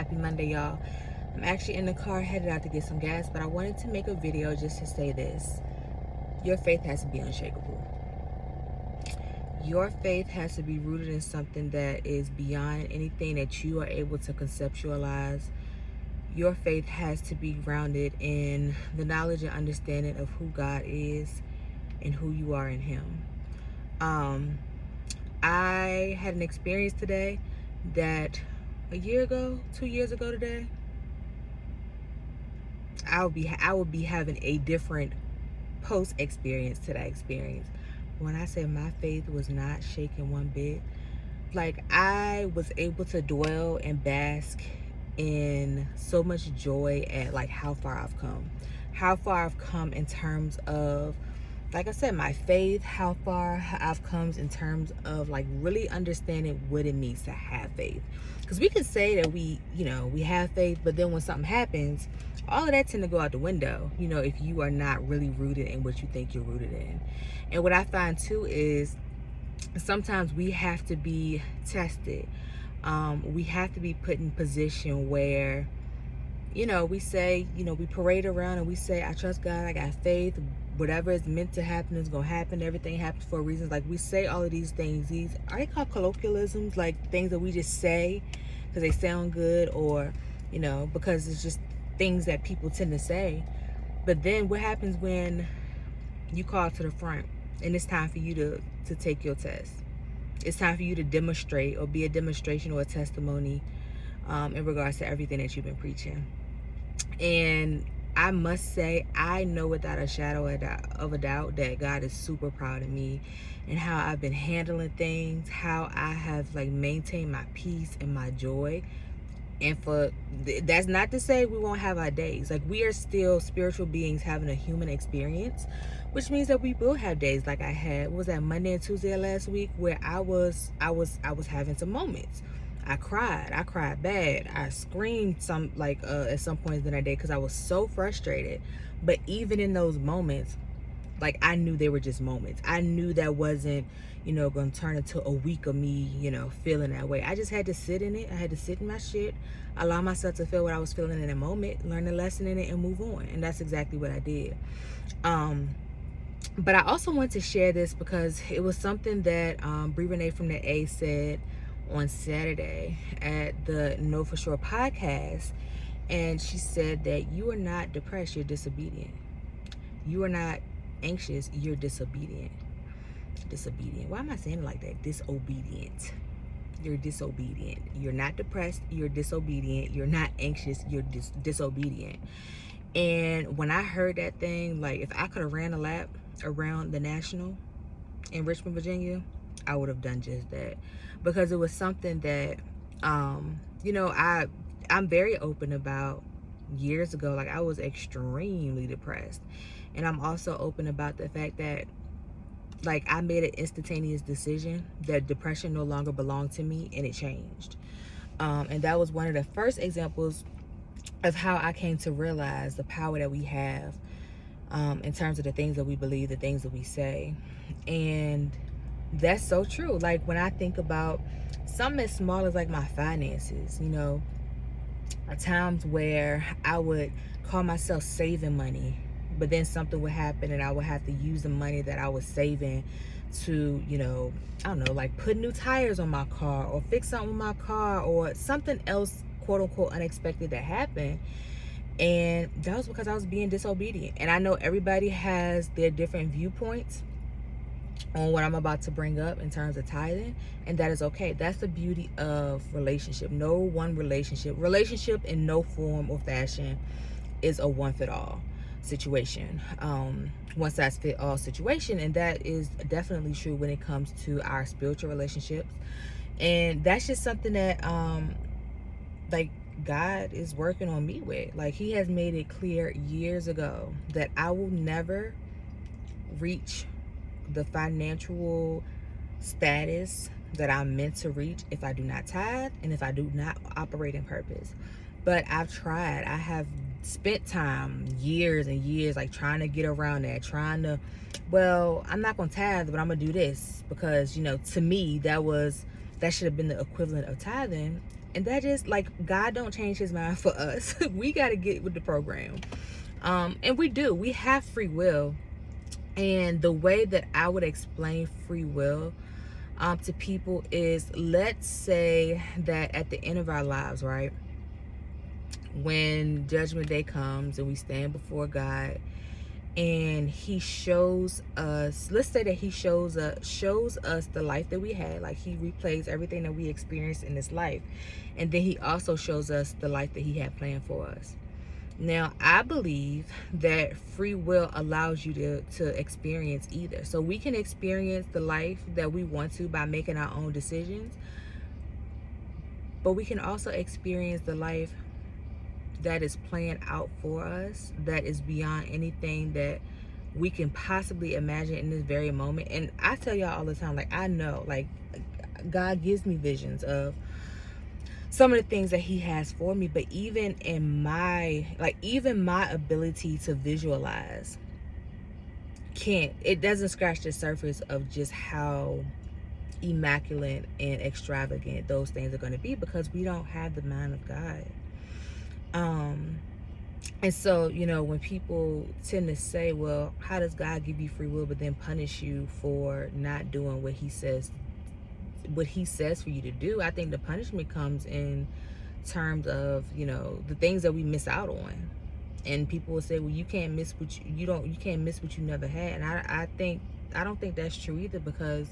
Happy Monday, y'all. I'm actually in the car headed out to get some gas, but I wanted to make a video just to say this. Your faith has to be unshakable. Your faith has to be rooted in something that is beyond anything that you are able to conceptualize. Your faith has to be grounded in the knowledge and understanding of who God is and who you are in Him. I had an experience today that a year ago, 2 years ago today, I would be having a different post experience to that experience. When I say my faith was not shaken one bit, like I was able to dwell and bask in so much joy at like how far I've come. How far I've come in terms of, like I said, my faith, how far I've come in terms of like really understanding what it means to have faith. Because we can say that we have faith, but then when something happens, all of that tend to go out the window, if you are not really rooted in what you think you're rooted in. And what I find too is sometimes we have to be tested. We have to be put in position where, we say, we parade around and we say, I trust God, I got faith, whatever is meant to happen is going to happen. Everything happens for a reason. Like we say all of these things. These are they called colloquialisms, like things that we just say because they sound good, or, because it's just things that people tend to say. But then what happens when you call to the front and it's time for you to take your test? It's time for you to demonstrate or be a demonstration or a testimony in regards to everything that you've been preaching. And I must say, I know without a shadow of a doubt that God is super proud of me and how I've been handling things, how I have like maintained my peace and my joy. And that's not to say we won't have our days. Like we are still spiritual beings having a human experience, which means that we will have days like I had. What was that, Monday and Tuesday of last week, where I was having some moments. I cried bad. I screamed at some points in that day because I was so frustrated. But even in those moments, like I knew they were just moments. I knew that wasn't, going to turn into a week of me, feeling that way. I just had to sit in it. I had to sit in my shit, allow myself to feel what I was feeling in that moment, learn the lesson in it, and move on. And that's exactly what I did. But I also want to share this because it was something that Brie Renee from the A said on Saturday at the Know For Sure podcast. And she said that you are not depressed, you're disobedient. You are not anxious, you're disobedient. Why am I saying it like that? Disobedient. You're disobedient. You're not depressed, you're disobedient. You're not anxious, you're disobedient. And when I heard that thing, like if I could have ran a lap around the National in Richmond, Virginia, I would have done just that. Because it was something that I'm very open about. Years ago, like I was extremely depressed. And I'm also open about the fact that like I made an instantaneous decision that depression no longer belonged to me, and it changed. And that was one of the first examples of how I came to realize the power that we have in terms of the things that we believe, the things that we say. And that's so true. Like when I think about something as small as like my finances, times where I would call myself saving money, but then something would happen and I would have to use the money that I was saving to, I don't know, like put new tires on my car or fix something with my car or something else, quote unquote, unexpected that happened. And that was because I was being disobedient. And I know everybody has their different viewpoints on what I'm about to bring up in terms of tithing, and that is okay. That's the beauty of relationship. No one relationship in no form or fashion is a one fit all situation, one size fit all situation. And that is definitely true when it comes to our spiritual relationships. And that's just something that like God is working on me with. Like he has made it clear years ago that I will never reach the financial status that I'm meant to reach if I do not tithe and if I do not operate in purpose. But I've tried. I have spent time, years and years, like trying to get around that, I'm not gonna tithe, but I'm gonna do this because, to me, that should have been the equivalent of tithing. And that is like, God don't change his mind for us. We got to get with the program. And we have free will. And the way that I would explain free will to people is, let's say that at the end of our lives, right, when judgment day comes and we stand before God, and he shows us, let's say that he shows us the life that we had, like he replays everything that we experienced in this life, and then he also shows us the life that he had planned for us. Now, I believe that free will allows you to experience either. So we can experience the life that we want to by making our own decisions, but we can also experience the life that is planned out for us, that is beyond anything that we can possibly imagine in this very moment. And I tell y'all all the time, like, I know, like, God gives me visions of some of the things that he has for me, but even in my, like, even my ability to visualize it doesn't scratch the surface of just how immaculate and extravagant those things are going to be, because we don't have the mind of God. And so, when people tend to say, well, how does God give you free will but then punish you for not doing what he says for you to do? I think the punishment comes in terms of, the things that we miss out on. And people will say, well, you can't miss what you can't miss what you never had. And I don't think that's true either, because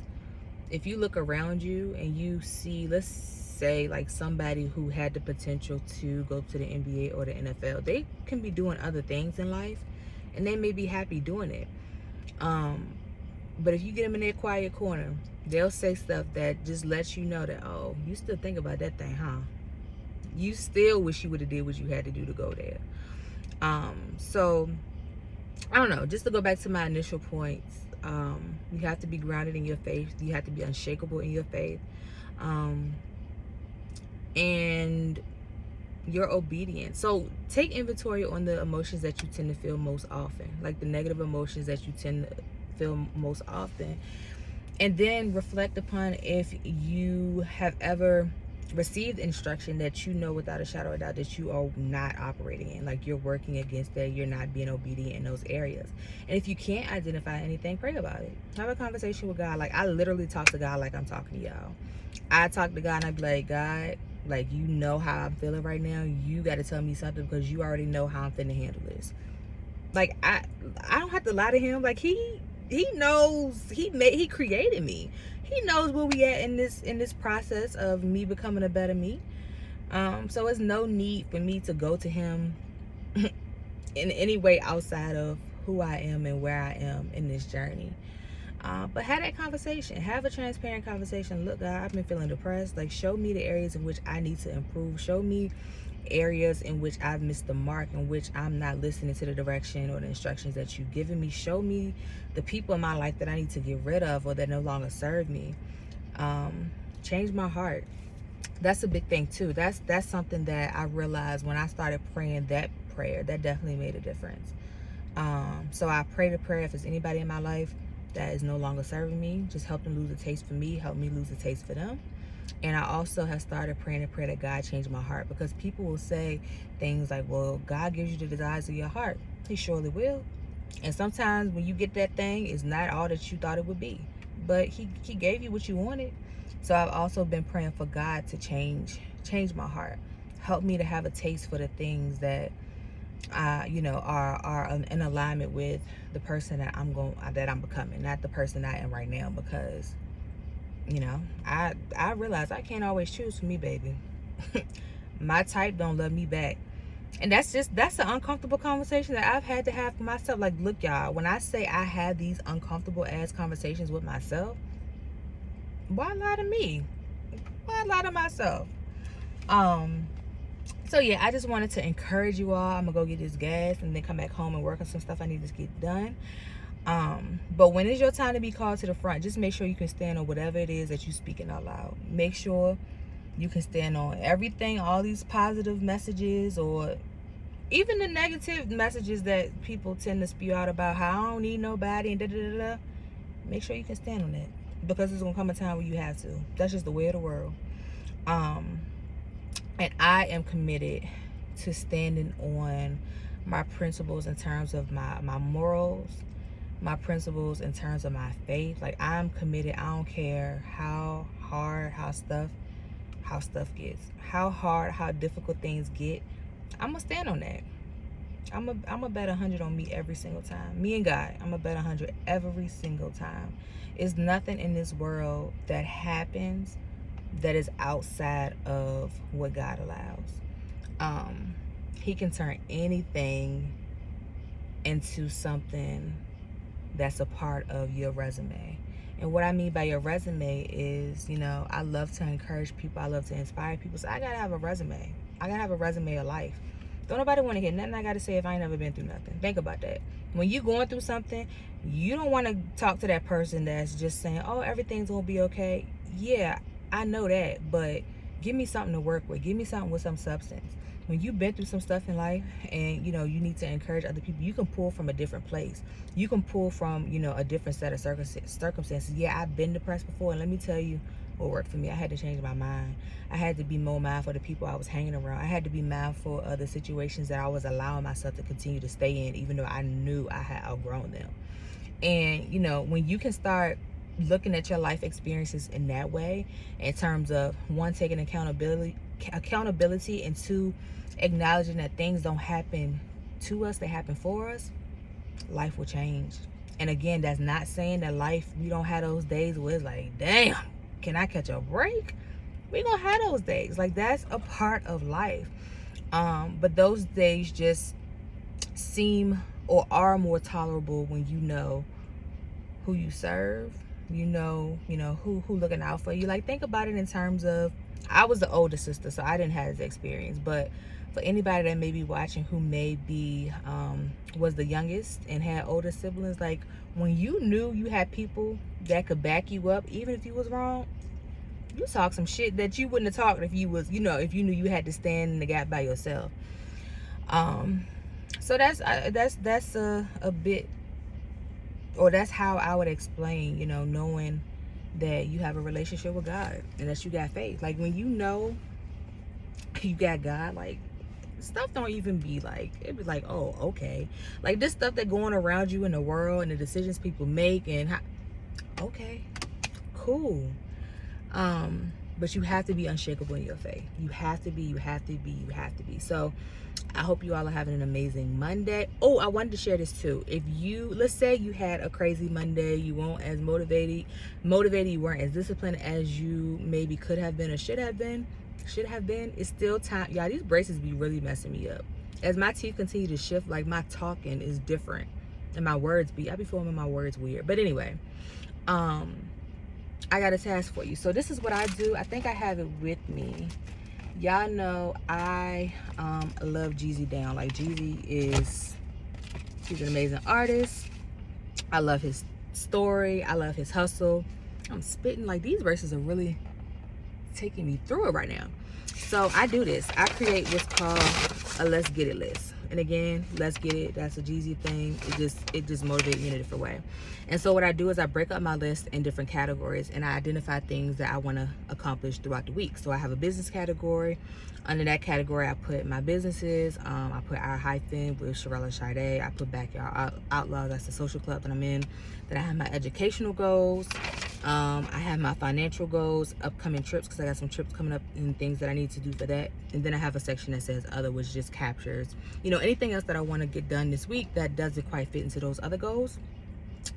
if you look around you and you see, let's say, like, somebody who had the potential to go to the NBA or the NFL, they can be doing other things in life and they may be happy doing it. But if you get them in their quiet corner, they'll say stuff that just lets you know that, oh, you still think about that thing, huh? You still wish you would have did what you had to do to go there. So I don't know, just to go back to my initial points, you have to be grounded in your faith. You have to be unshakable in your faith. And your obedience. So take inventory on the emotions that you tend to feel most often, like the negative emotions that you tend to feel most often. And then reflect upon if you have ever received instruction that you know without a shadow of a doubt that you are not operating in, like you're working against that, you're not being obedient in those areas. And if you can't identify anything, pray about it. Have a conversation with God. Like, I literally talk to God like I'm talking to y'all. I talk to God and I be like, God, like, you know how I'm feeling right now. You got to tell me something, because you already know how I'm finna handle this. Like, I don't have to lie to him. Like, he knows, he created me. He knows where we at in this process of me becoming a better me. So it's no need for me to go to him in any way outside of who I am and where I am in this journey. But have that conversation. Have a transparent conversation. Look, God, I've been feeling depressed. Like, show me the areas in which I need to improve. Show me areas in which I've missed the mark, in which I'm not listening to the direction or the instructions that you've given me. Show me the people in my life that I need to get rid of or that no longer serve me. Change my heart. That's a big thing too. That's something that I realized when I started praying that prayer. That definitely made a difference. So I pray the prayer, if there's anybody in my life that is no longer serving me, just help them lose a taste for me, help me lose a taste for them. And I also have started praying a prayer that God change my heart, because people will say things like, well, God gives you the desires of your heart. He surely will. And sometimes when you get that thing, it's not all that you thought it would be, but he gave you what you wanted. So I've also been praying for God to change my heart. Help me to have a taste for the things that are in alignment with the person that I'm becoming, not the person I am right now, because I realize I can't always choose for me, baby. My type don't love me back. And that's an uncomfortable conversation that I've had to have for myself. Like, look, y'all, when I say I have these uncomfortable ass conversations with myself, why lie to me? Why lie to myself? So yeah, I just wanted to encourage you all. I'm gonna go get this gas and then come back home and work on some stuff I need to get done. But when it's your time to be called to the front, just make sure you can stand on whatever it is that you're speaking out loud. Make sure you can stand on everything, all these positive messages, or even the negative messages that people tend to spew out about how I don't need nobody and da-da-da-da. Make sure you can stand on that, because there's gonna come a time where you have to. That's just the way of the world. And I am committed to standing on my principles in terms of my morals, my principles in terms of my faith. Like, I'm committed. I don't care how hard, how stuff gets, how hard, how difficult things get. I'm gonna stand on that. I'm a bet 100 on me every single time. Me and God, I'm a bet 100 every single time. It's nothing in this world that happens that is outside of what God allows. He can turn anything into something that's a part of your resume. And what I mean by your resume is, I love to encourage people. I love to inspire people. So I gotta have a resume. I gotta have a resume of life. Don't nobody want to hear nothing I gotta say if I ain't never been through nothing. Think about that. When you going through something, you don't want to talk to that person that's just saying, oh, everything's gonna be okay. Yeah, I know that, but give me something to work with. Give me something with some substance. When you've been through some stuff in life and you need to encourage other people, you can pull from a different place. You can pull from a different set of circumstances. Yeah, I've been depressed before, and let me tell you what worked for me. I had to change my mind. I had to be more mindful of the people I was hanging around. I had to be mindful of the situations that I was allowing myself to continue to stay in, even though I knew I had outgrown them. And when you can start looking at your life experiences in that way, in terms of one, taking accountability, and two, acknowledging that things don't happen to us, they happen for us, life will change. And again, that's not saying that life, we don't have those days where it's like, damn, can I catch a break? We gonna have those days. Like, that's a part of life. But those days just seem or are more tolerable when you know who you serve, who looking out for you. Like, think about it in terms of, I was the older sister, so I didn't have this experience, but for anybody that may be watching who may be was the youngest and had older siblings, like, when you knew you had people that could back you up even if you was wrong, you talk some shit that you wouldn't have talked if you was, if you knew you had to stand in the gap by yourself. So that's a bit, or that's how I would explain, knowing that you have a relationship with God and that you got faith. Like, when you know you got God, like, stuff don't even be like, it be like, oh, okay. Like, this stuff that going around you in the world and the decisions people make and how, okay, cool. But you have to be unshakable in your faith. You have to be. So I hope you all are having an amazing Monday. Oh, I wanted to share this too. If let's say you had a crazy Monday, you weren't as motivated, you weren't as disciplined as you maybe could have been or should have been, it's still time. Y'all, these braces be really messing me up. As my teeth continue to shift, like, my talking is different. And my words I be forming my words weird. But anyway, I got a task for you. So this is what I do. I think I have it with me. Y'all know I love Jeezy down. Like, he's an amazing artist. I love his story. I love his hustle. I'm spitting, like, these verses are really taking me through it right now. So I do this. I create what's called a Let's Get It list. And again, let's get it. That's a Jeezy thing. It just motivates me in a different way. And so what I do is I break up my list in different categories, and I identify things that I want to accomplish throughout the week. So I have a business category. Under that category, I put my businesses. I put Our Hyphen with Sharella Sade. I put Backyard Outlaws. That's the social club that I'm in. Then I have my educational goals. I have my financial goals, upcoming trips, because I got some trips coming up and things that I need to do for that. And then I have a section that says other, which just captures, anything else that I want to get done this week that doesn't quite fit into those other goals.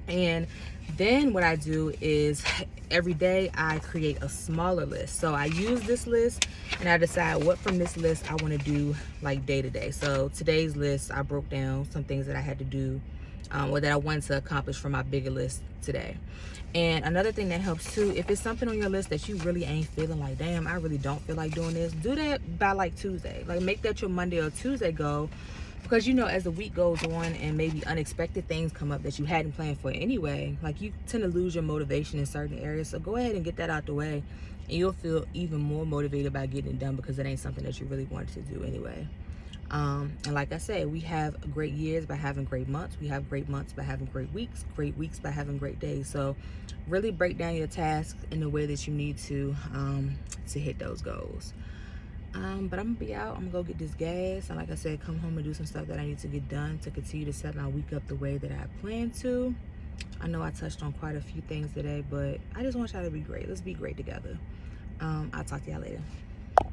And then what I do is every day I create a smaller list. So I use this list and I decide what from this list I want to do, like, day to day. So today's list, I broke down some things that I had to do or that I wanted to accomplish from my bigger list today. And another thing that helps too, if it's something on your list that you really ain't feeling like, damn, I really don't feel like doing this, do that by like Tuesday. Like, make that your Monday or Tuesday goal. Because as the week goes on and maybe unexpected things come up that you hadn't planned for anyway, like, you tend to lose your motivation in certain areas. So go ahead and get that out the way, and you'll feel even more motivated by getting it done, because it ain't something that you really wanted to do anyway. And like I said, we have great years by having great months. We have great months by having great weeks by having great days. So really break down your tasks in the way that you need to hit those goals. But I'm gonna be out. I'm gonna go get this gas, and like I said, come home and do some stuff that I need to get done to continue to set my week up the way that I plan to. I know I touched on quite a few things today, but I just want y'all to be great. Let's be great together. I'll talk to y'all later.